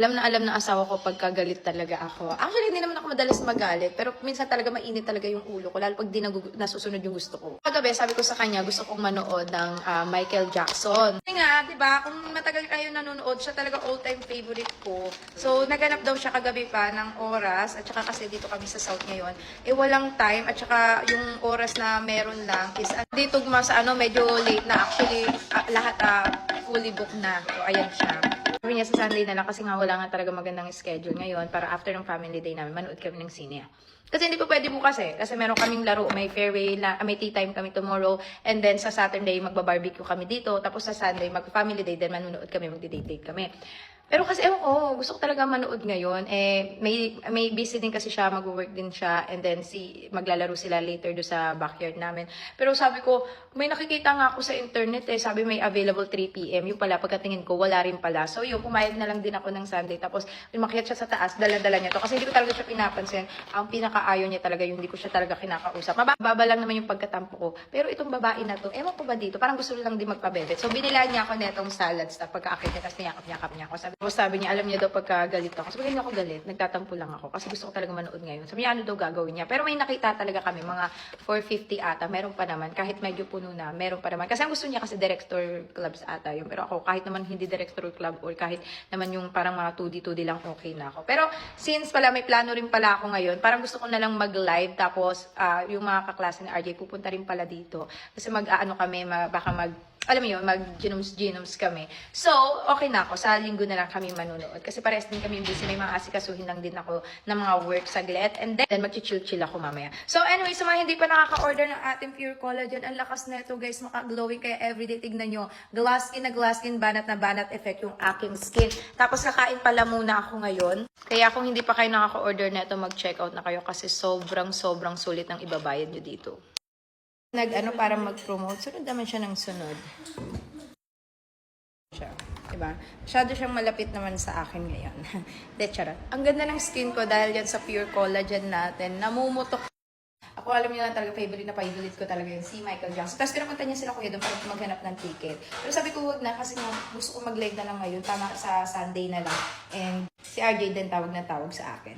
Alam ng asawa ko pagka galit talaga ako. Actually, hindi naman ako madalas magalit, pero minsan talaga mainit talaga yung ulo ko, lalo pag di nasusunod yung gusto ko. Kagabi, sabi ko sa kanya, gusto kong manood ng Michael Jackson. Kasi nga, di ba, kung matagal kayo nanonood, siya talaga all-time favorite ko. So, naganap daw siya kagabi pa ng oras, at saka kasi dito kami sa South ngayon, walang time, at saka yung oras na meron lang is, dito sa medyo late na actually, lahat fully booked na. So, ayan siya. Sabi niya sa Sunday na lang kasi nga wala nga talaga magandang schedule ngayon para after ng family day namin, manood kami ng sine. Kasi hindi pa pwede bukas kasi meron kaming laro, may fairway, may tea time kami tomorrow, and then sa Saturday magba-barbecue kami dito, tapos sa Sunday mag-family day, then manonood kami, magdi-date kami. Pero kasi ewan ko, gusto ko talaga manood ngayon. May busy din kasi siya, mag-work din siya, and then maglalaro sila later do sa backyard namin. Pero sabi ko, may nakikita nga ako sa internet sabi may available 3 p.m. Yung pala, pagkatingin ko, wala rin pala. So yung pumayag na lang din ako ng Sunday, tapos umakyat siya sa taas, dala-dala niya to. Kasi hindi ko talaga siya pinapansin. Ang pinakaayaw niya talaga yung hindi ko siya talaga kinakausap. Mababa lang naman yung pagkatampo ko. Pero itong babae na to, ewan ko ba dito, parang gusto lang din magpabebet. So binila niya ako netong salads na pagkaakit niya, tapos niyakap niya ako. Sabi niya, alam niya daw pagka galit ako. Sabi niya, ako galit, nagtatampo lang ako kasi gusto ko talaga manood ngayon. Sabi niya, ano daw gagawin niya. Pero may nakita talaga kami, mga 450 ata, meron pa naman. Kahit medyo puno na, meron pa naman. Kasi ang gusto niya kasi director clubs ata yun. Pero ako, kahit naman hindi director club or kahit naman yung parang mga 2D lang, okay na ako. Pero since pala may plano rin pala ako ngayon, parang gusto ko na lang mag-live. Tapos yung mga kaklase ni RJ, pupunta rin pala dito. Kasi kami, baka alam mo yun, mag-genomes kami. So, okay na ako. Sa linggo na lang kami manunood. Kasi parehas din kami busy. May mga asikasuhin lang din ako ng mga work saglit. And then mag-chill ako mamaya. So, anyway, sa mga hindi pa nakaka-order ng ating Pure Collagen, ang lakas na ito, guys. Maka-glowing kaya everyday. Tignan nyo. Glass skin, banat na banat effect yung aking skin. Tapos, nakain pala muna ako ngayon. Kaya kung hindi pa kayo nakaka-order na ito, mag-check out na kayo kasi sobrang sulit ng ibabayad nyo dito. Para mag-promote. Sunod naman siya ng sunod. Diba? Masyado siyang malapit naman sa akin ngayon. De, charot. Ang ganda ng skin ko dahil yan sa Pure Collagen natin. Namumutok. Ako alam niyo na talaga, favorite na pa-idolite ko talaga yung si Michael Jackson. Tapos pinapunta niya sila kuya doon para maghanap ng ticket. Pero sabi ko wag na kasi gusto ko mag-live na lang ngayon. Tama sa Sunday na lang. And si RJ din tawag sa akin.